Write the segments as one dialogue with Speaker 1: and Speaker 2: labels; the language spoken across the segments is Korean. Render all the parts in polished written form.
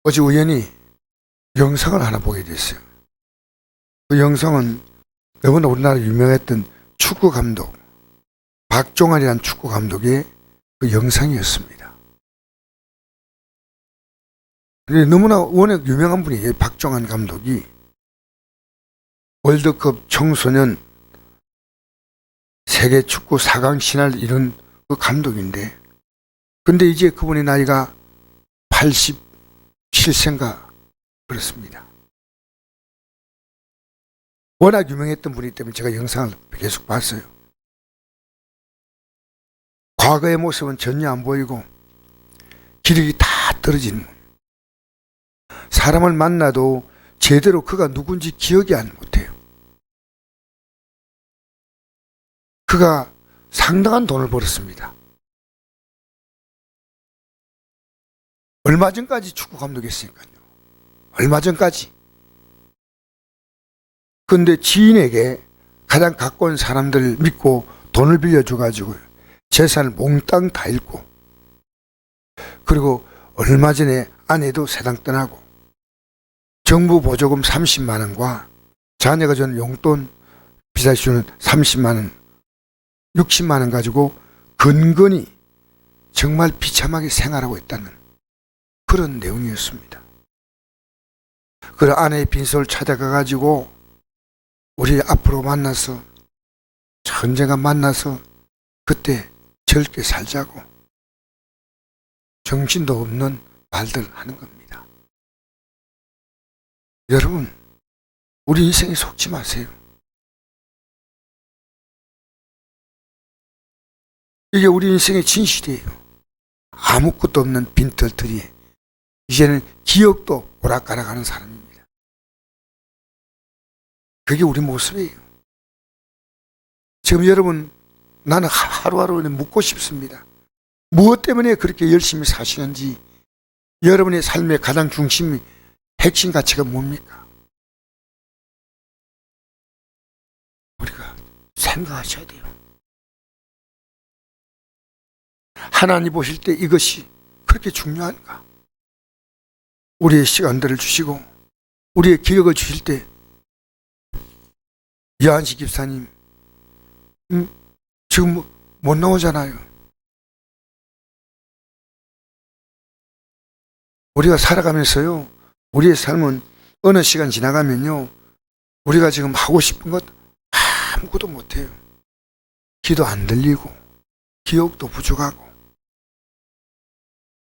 Speaker 1: 어제 우연히 영상을 하나 보게 됐어요. 그 영상은 너무나 우리나라 유명했던 축구 감독 박종환이라는 축구 감독의 그 영상이었습니다. 너무나 워낙 유명한 분이에요. 박종환 감독이 월드컵 청소년 세계 축구 4강 신화를 이룬 그 감독인데, 근데 이제 그분의 나이가 87세인가 그렇습니다. 워낙 유명했던 분이기 때문에 제가 영상을 계속 봤어요. 과거의 모습은 전혀 안 보이고 기력이 다 떨어진 분. 사람을 만나도 제대로 그가 누군지 기억이 안 못해요. 그가 상당한 돈을 벌었습니다. 얼마 전까지 축구 감독했으니까요. 얼마 전까지. 그런데 지인에게 가장 가까운 사람들을 믿고 돈을 빌려줘가지고 재산을 몽땅 다 잃고, 그리고 얼마 전에 아내도 세상 떠나고 정부 보조금 30만 원과 자녀가 준 용돈 비자주는 30만 원, 60만 원 가지고 근근히 정말 비참하게 생활하고 있다는 그런 내용이었습니다. 그 아내의 빈소를 찾아가가지고 우리 앞으로 만나서 언젠가 만나서 그때 젊게 살자고 정신도 없는 말들 하는 겁니다. 여러분, 우리 인생에 속지 마세요. 이게 우리 인생의 진실이에요. 아무것도 없는 빈털터리에 이제는 기억도 오락가락하는 사람입니다. 그게 우리 모습이에요. 지금 여러분, 나는 하루하루 묻고 싶습니다. 무엇 때문에 그렇게 열심히 사시는지, 여러분의 삶의 가장 중심이 핵심 가치가 뭡니까? 우리가 생각하셔야 돼요. 하나님 보실 때 이것이 그렇게 중요한가? 우리의 시간들을 주시고 우리의 기력을 주실 때, 여한식 집사님 지금 못 나오잖아요. 우리가 살아가면서요, 우리의 삶은 어느 시간 지나가면요, 우리가 지금 하고 싶은 것 아무것도 못해요. 귀도 안 들리고 기억도 부족하고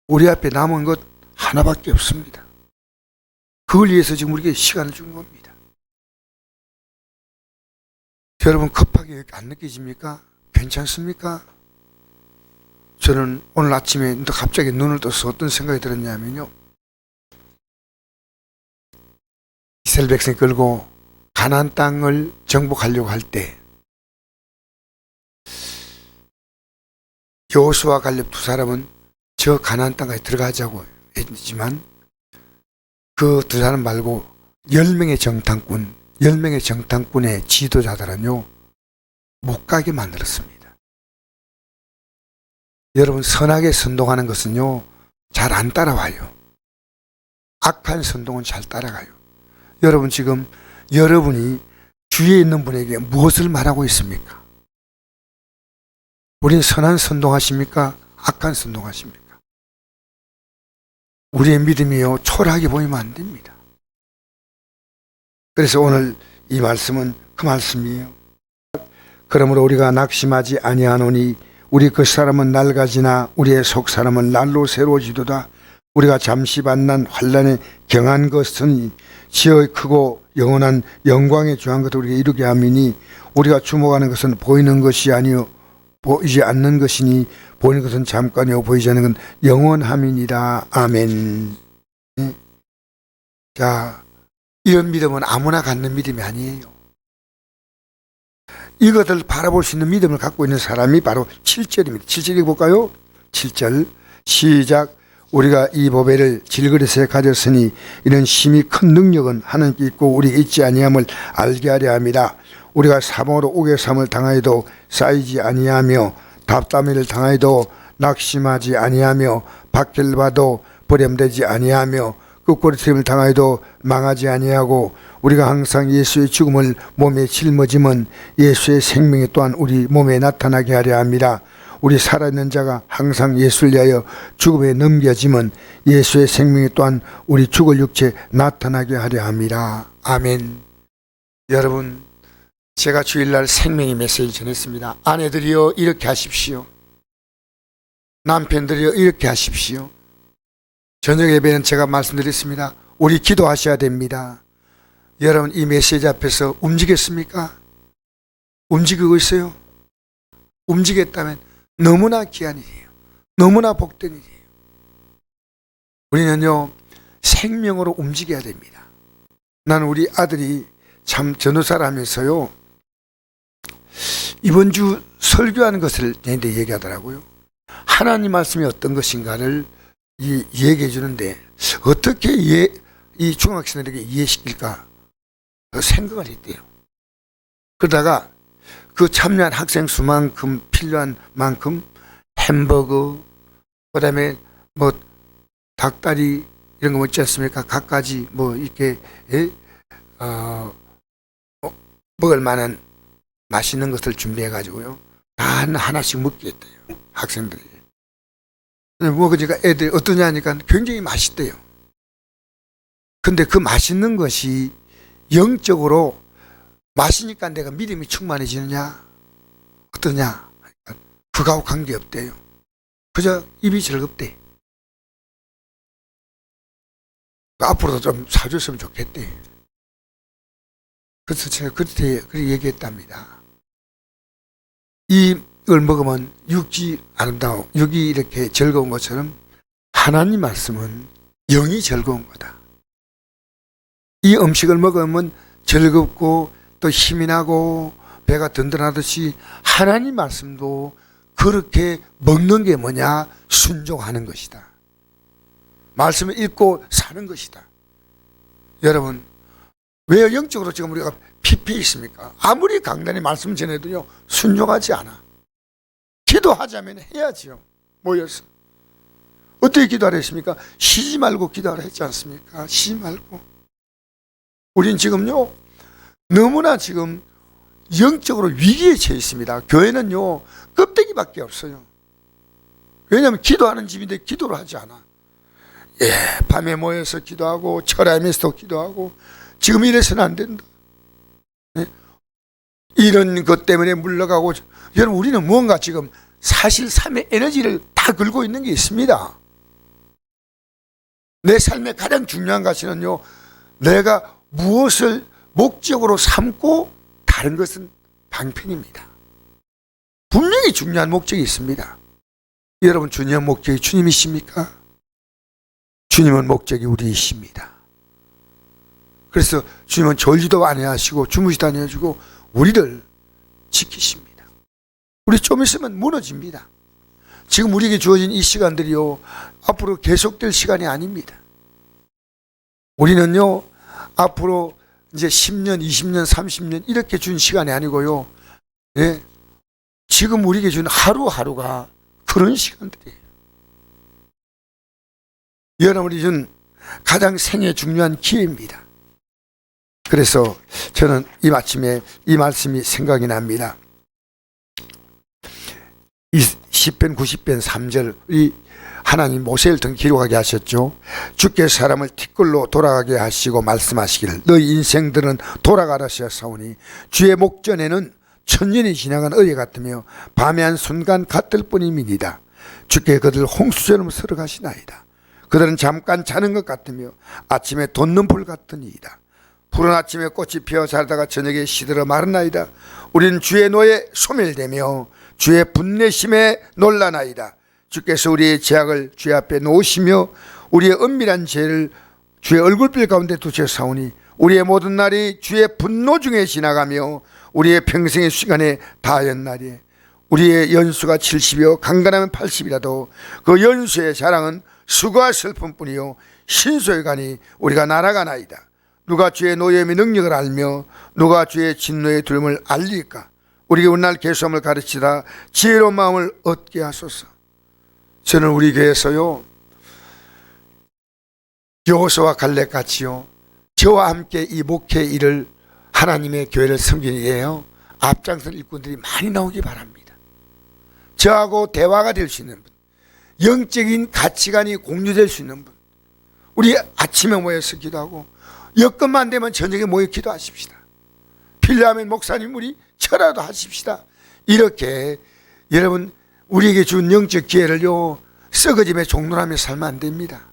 Speaker 1: 우리 앞에 남은 것 하나밖에 없습니다. 그걸 위해서 지금 우리에게 시간을 준 겁니다. 여러분, 급하게 안 느껴집니까? 괜찮습니까? 저는 오늘 아침에 갑자기 눈을 떠서 어떤 생각이 들었냐면요, 이스라엘 백성 끌고 가나안 땅을 정복하려고 할 때 여호수아와 갈렙 두 사람은 저 가나안 땅까지 들어가자고 했지만 그 두 사람 말고 10명의 정탐꾼의 지도자들은요, 못 가게 만들었습니다. 여러분, 선하게 선동하는 것은요, 잘 안 따라와요. 악한 선동은 잘 따라가요. 여러분, 지금 여러분이 주위에 있는 분에게 무엇을 말하고 있습니까? 우린 선한 선동하십니까? 악한 선동하십니까? 우리의 믿음이요, 초라하게 보이면 안 됩니다. 그래서 오늘 이 말씀은 그 말씀이에요. 그러므로 우리가 낙심하지 아니하노니 우리 그 사람은 낡아지나 우리의 속 사람은 날로 새로워지도다. 우리가 잠시 만난 환난에 경한 것은 지혜의 크고 영원한 영광의 주한 것을 우리에게 이루게 함이니 우리가 주목하는 것은 보이는 것이 아니요 보이지 않는 것이니 보이는 것은 잠깐이요 보이지 않는 건 영원함이니라. 아멘. 자, 이런 믿음은 아무나 갖는 믿음이 아니에요. 이것을 바라볼 수 있는 믿음을 갖고 있는 사람이 바로 7절입니다. 7절 읽어볼까요? 7절 시작. 우리가 이 보배를 질그릇에 가졌으니 이런 심히 큰 능력은 하나님께 있고 우리에게 있지 아니함을 알게 하려 함이라. 우리가 사방으로 우겨삼을 당하여도 쌓이지 아니하며 답답함을 당하여도 낙심하지 아니하며 박해를 받아도 버림되지 아니하며 끄꾸러뜨림을 당하여도 망하지 아니하고 우리가 항상 예수의 죽음을 몸에 짊어지면 예수의 생명이 또한 우리 몸에 나타나게 하려 합니다. 우리 살아있는 자가 항상 예수를 위하여 죽음에 넘겨지면 예수의 생명이 또한 우리 죽을 육체에 나타나게 하려 합니다. 아멘. 여러분, 제가 주일날 생명의 메시지 전했습니다. 아내들이여 이렇게 하십시오. 남편들이여 이렇게 하십시오. 저녁 예배는 제가 말씀드렸습니다. 우리 기도하셔야 됩니다. 여러분, 이 메시지 앞에서 움직였습니까? 움직이고 있어요? 움직였다면 너무나 귀한 일이에요. 너무나 복된 일이에요. 우리는요, 생명으로 움직여야 됩니다. 나는 우리 아들이 참 전도사를 하면서요, 이번 주 설교하는 것을 내한테 얘기하더라고요. 하나님 말씀이 어떤 것인가를 얘기해 주는데 어떻게 이 중학생들에게 이해시킬까 생각을 했대요. 그러다가 그 참여한 학생 수만큼 필요한 만큼 햄버거, 그 다음에 뭐 닭다리 이런 거 있지 않습니까? 갖가지 뭐 이렇게 먹을 만한 맛있는 것을 준비해 가지고요, 다 하나씩 먹게 했대요, 학생들이. 먹으니까 애들이 어떠냐 하니까 굉장히 맛있대요. 근데 그 맛있는 것이 영적으로 맛이니까 내가 믿음이 충만해지느냐 어떠냐, 그거하고 관계없대요. 그저 입이 즐겁대. 앞으로도 좀 사줬으면 좋겠대. 그래서 제가 그때 그렇게 얘기했답니다. 이걸 먹으면 육이 아름다워, 육이 이렇게 즐거운 것처럼 하나님 말씀은 영이 즐거운 거다. 이 음식을 먹으면 즐겁고 또 힘이 나고 배가 든든하듯이 하나님 말씀도 그렇게 먹는 게 뭐냐? 순종하는 것이다. 말씀을 읽고 사는 것이다. 여러분, 왜 영적으로 지금 우리가 피폐해 있습니까? 아무리 강단히 말씀 전해도요, 순종하지 않아. 기도하자면 해야지요, 모여서. 어떻게 기도하라 했습니까? 쉬지 말고 기도하라 했지 않습니까? 쉬지 말고. 우린 지금요, 너무나 지금 영적으로 위기에 처해 있습니다. 교회는요, 껍데기밖에 없어요. 왜냐하면 기도하는 집인데 기도를 하지 않아. 밤에 모여서 기도하고 철야하면서도 기도하고, 지금 이래서는 안 된다. 이런 것 때문에 물러가고. 여러분, 우리는 무언가 지금 사실 삶의 에너지를 다 걸고 있는 게 있습니다. 내 삶의 가장 중요한 가치는요, 내가 무엇을 목적으로 삼고 다른 것은 방편입니다. 분명히 중요한 목적이 있습니다. 여러분, 중요한 목적이 주님이십니까? 주님은 목적이 우리이십니다. 그래서 주님은 졸지도 아니하시고 주무시도 아니하시고 우리를 지키십니다. 우리 좀 있으면 무너집니다. 지금 우리에게 주어진 이 시간들이요, 앞으로 계속될 시간이 아닙니다. 우리는요, 앞으로 이제 10년, 20년, 30년 이렇게 준 시간이 아니고요, 지금 우리에게 준 하루하루가 그런 시간들이에요. 여러분이 준 가장 생애 중요한 기회입니다. 그래서 저는 이 아침에 이 말씀이 생각이 납니다. 이 시편 90편 3절, 이 하나님 모세를 통해 기록하게 하셨죠. 주께서 사람을 티끌로 돌아가게 하시고 말씀하시기를 너희 인생들은 돌아가라 하사오니 주의 목전에는 천년이 지나간 어제 같으며 밤의 한 순간 같을 뿐입니다. 주께 그들 홍수처럼 서러가시나이다. 그들은 잠깐 자는 것 같으며 아침에 돋는 불 같으니이다. 푸른 아침에 꽃이 피어 자라다가 저녁에 시들어 마르나이다. 우리는 주의 노에 소멸되며 주의 분내심에 놀라나이다. 주께서 우리의 죄악을 주의 앞에 놓으시며 우리의 은밀한 죄를 주의 얼굴빛 가운데 두셨사오니 우리의 모든 날이 주의 분노 중에 지나가며 우리의 평생의 시간에 다하였나니 우리의 연수가 70이요 강건하면 80이라도 그 연수의 자랑은 수고와 슬픔뿐이요 신소에 가니 우리가 날아가나이다. 누가 주의 노여움의 능력을 알며 누가 주의 진노의 두려움을 알리까? 우리에게 오늘 계수함을 가르치다 지혜로운 마음을 얻게 하소서. 저는 우리 교회에서요, 여호수아와 갈렙 같이요, 저와 함께 이 목회 일을, 하나님의 교회를 섬기는 일에요, 앞장선 일꾼들이 많이 나오기 바랍니다. 저하고 대화가 될 수 있는 분, 영적인 가치관이 공유될 수 있는 분, 우리 아침에 모여서 기도하고 여건만 되면 저녁에 모여 기도하십시다. 필요하면 목사님 우리 철화도 하십시다. 이렇게 여러분 우리에게 준 영적 기회를요 썩어짐에 종론하며 살면 안 됩니다.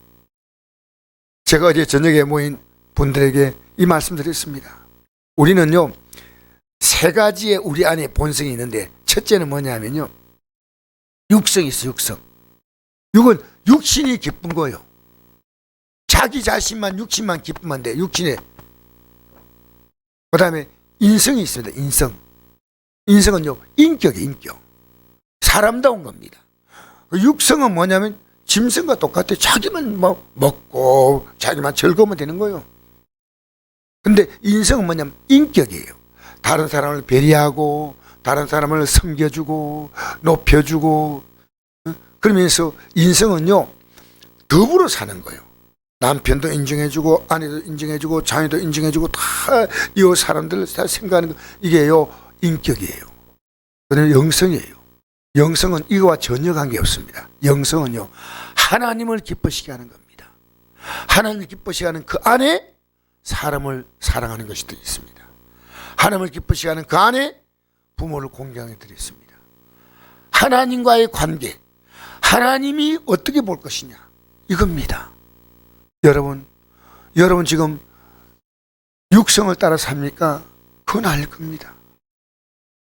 Speaker 1: 제가 어제 저녁에 모인 분들에게 이 말씀 드렸습니다. 우리는요 세 가지의 우리 안에 본성이 있는데, 첫째는 뭐냐면요, 육성이 있어요. 육은 육신이 기쁜 거예요. 자기 자신만 육신만 기쁘면 돼. 육신에. 그 다음에 인성이 있습니다. 인성은요 인격이에요. 인격. 사람다운 겁니다. 육성은 뭐냐면 짐승과 똑같아. 자기만 먹고 자기만 즐거우면 되는 거예요. 근데 인성은 뭐냐면 인격이에요. 다른 사람을 배려하고 다른 사람을 섬겨주고 높여주고, 그러면서 인성은요 더불어 사는 거예요. 남편도 인정해주고 아내도 인정해주고 자녀도 인정해주고 다 이 사람들 다 생각하는 거, 이게요 인격이에요. 그다음에 영성이에요. 영성은 이거와 전혀 관계없습니다. 영성은요 하나님을 기쁘시게 하는 겁니다. 하나님을 기쁘시게 하는 그 안에 사람을 사랑하는 것이 더 있습니다. 하나님을 기쁘시게 하는 그 안에 부모를 공경해 드렸습니다. 하나님과의 관계, 하나님이 어떻게 볼 것이냐, 이겁니다. 여러분 지금 육성을 따라 삽니까? 그건 아닐 겁니다.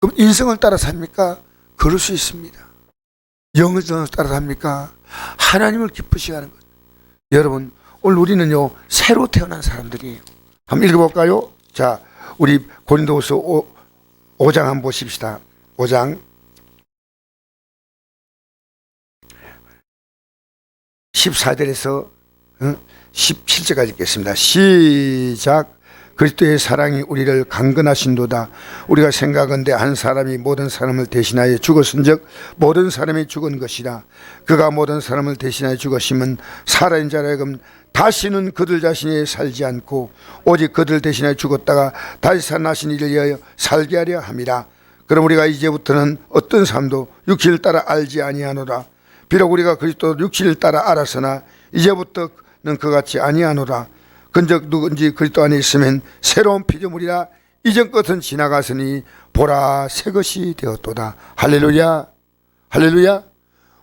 Speaker 1: 그럼 인성을 따라 삽니까? 그럴 수 있습니다. 영성을 따라 삽니까? 하나님을 기쁘시게 하는 것. 여러분 오늘 우리는요 새로 태어난 사람들이에요. 한번 읽어볼까요? 자, 우리 고린도후서 5장 한번 보십시다. 5장 14절에서 17절까지 읽겠습니다. 시작. 그리스도의 사랑이 우리를 강건하신도다. 우리가 생각한데 한 사람이 모든 사람을 대신하여 죽었은즉 모든 사람이 죽은 것이라. 그가 모든 사람을 대신하여 죽었으면 살아있는 자라 하여금 다시는 그들 자신이 살지 않고 오직 그들 대신하여 죽었다가 다시 살아나신 이를 위하여 살게 하려 함이라. 그럼 우리가 이제부터는 어떤 사람도 육신을 따라 알지 아니하노라. 비록 우리가 그리스도 육신을 따라 알았으나 이제부터는 그같이 아니하노라. 근즉 누군지 그리스도 안에 있으면 새로운 피조물이라. 이전 것은 지나갔으니 보라 새 것이 되었도다. 할렐루야, 할렐루야.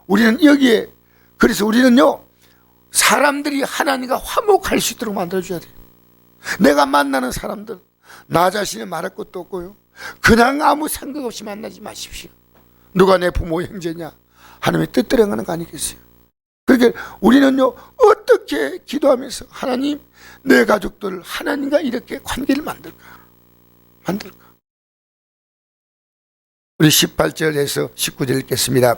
Speaker 1: 우리는 여기에, 그래서 우리는요 사람들이 하나님과 화목할 수 있도록 만들어줘야 돼요. 내가 만나는 사람들, 나 자신을 말할 것도 없고요, 그냥 아무 생각 없이 만나지 마십시오. 누가 내 부모 형제냐, 하나님의 뜻대로 하는 거 아니겠어요? 그러니까 우리는요 어떻게 기도하면서 하나님 내 가족들 하나님과 이렇게 관계를 만들까. 우리 18절에서 19절 읽겠습니다.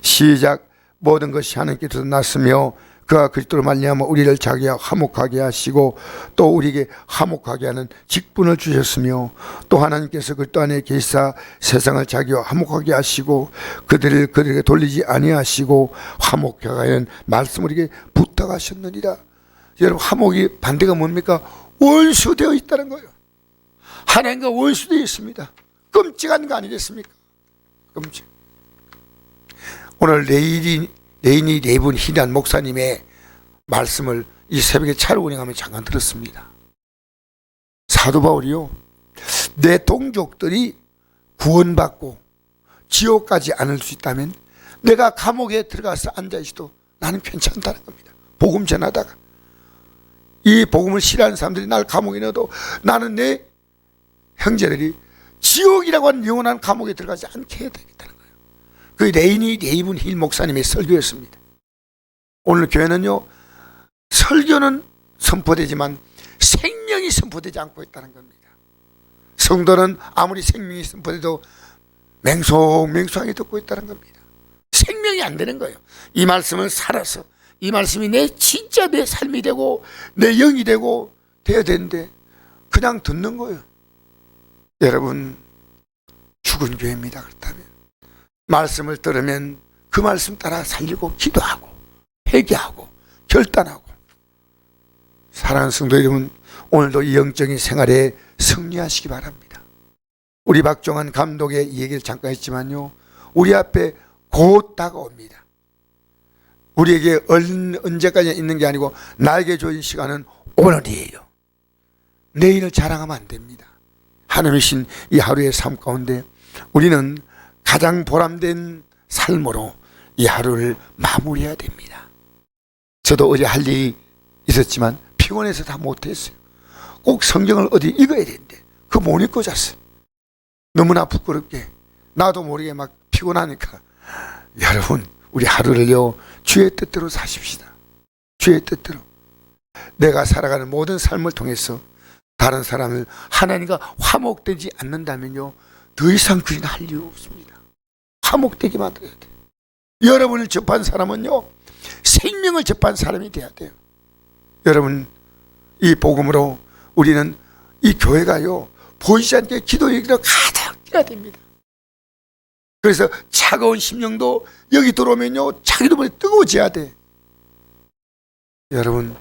Speaker 1: 시작. 모든 것이 하나님께서 났으며 그가 그리스도로 말미암아 우리를 자기와 화목하게 하시고 또 우리에게 화목하게 하는 직분을 주셨으며 또 하나님께서 그리스도 안에 계시사 세상을 자기와 화목하게 하시고 그들을 그들에게 돌리지 아니하시고 화목하게 하는 말씀을 우리에게 부탁하셨느니라. 여러분 화목이 반대가 뭡니까? 원수되어 있다는 거예요. 하나님과 원수되어 있습니다. 끔찍한 거 아니겠습니까? 끔찍. 오늘 레이니 레이븐 힐한 목사님의 말씀을 이 새벽에 차를 운행하며 잠깐 들었습니다. 사도 바울이요, 내 동족들이 구원받고 지옥까지 않을 수 있다면 내가 감옥에 들어가서 앉아있어도 나는 괜찮다는 겁니다. 복음 전하다가 이 복음을 싫어하는 사람들이 날 감옥에 넣어도 나는 내 형제들이 지옥이라고 하는 영원한 감옥에 들어가지 않게 해야 되겠다는 거예요. 그 레이니 레이븐 힐 목사님의 설교였습니다. 오늘 교회는요 설교는 선포되지만 생명이 선포되지 않고 있다는 겁니다. 성도는 아무리 생명이 선포돼도 맹송맹송하게 듣고 있다는 겁니다. 생명이 안 되는 거예요. 이 말씀을 살아서 이 말씀이 진짜 내 삶이 되고 내 영이 되고 돼야 되는데 그냥 듣는 거예요. 여러분 죽은 교회입니다. 그렇다면 말씀을 들으면 그 말씀 따라 살리고 기도하고 회개하고 결단하고 사랑하는 성도 여러분, 오늘도 이 영적인 생활에 승리하시기 바랍니다. 우리 박종환 감독의 이 얘기를 잠깐 했지만요, 우리 앞에 곧 다가옵니다. 우리에게 언제까지 있는 게 아니고 나에게 주어진 시간은 오늘이에요. 내일을 자랑하면 안 됩니다. 하나님이신 이 하루의 삶 가운데 우리는 가장 보람된 삶으로 이 하루를 마무리해야 됩니다. 저도 어제 할 일이 있었지만 피곤해서 다 못했어요. 꼭 성경을 어디 읽어야 되는데 그거 못 읽고 잤어요. 너무나 부끄럽게 나도 모르게 막 피곤하니까. 여러분, 우리 하루를요 주의 뜻대로 사십시다. 주의 뜻대로. 내가 살아가는 모든 삶을 통해서 다른 사람을 하나님과 화목되지 않는다면요 더 이상 그리는 할 이유 없습니다. 화목되게 만들어야 돼요. 여러분을 접한 사람은요 생명을 접한 사람이 돼야 돼요. 여러분, 이 복음으로 우리는 이 교회가요 보이지 않게 기도 얘기로 가득 해야 됩니다. 그래서 차가운 심령도 여기 들어오면요 자기도 모르게 뜨거워져야 돼. 여러분,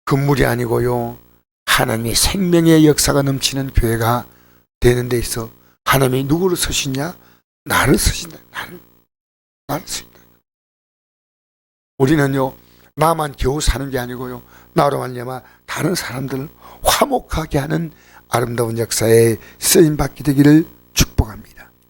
Speaker 1: 건물이 아니고요 하나님의 생명의 역사가 넘치는 교회가 되는 데 있어 하나님이 누구를 쓰시냐? 나를 쓰신다. 나를 쓰신다. 우리는요 나만 겨우 사는 게 아니고요 나로 말미암아 다른 사람들을 화목하게 하는 아름다운 역사에 쓰임받게 되기를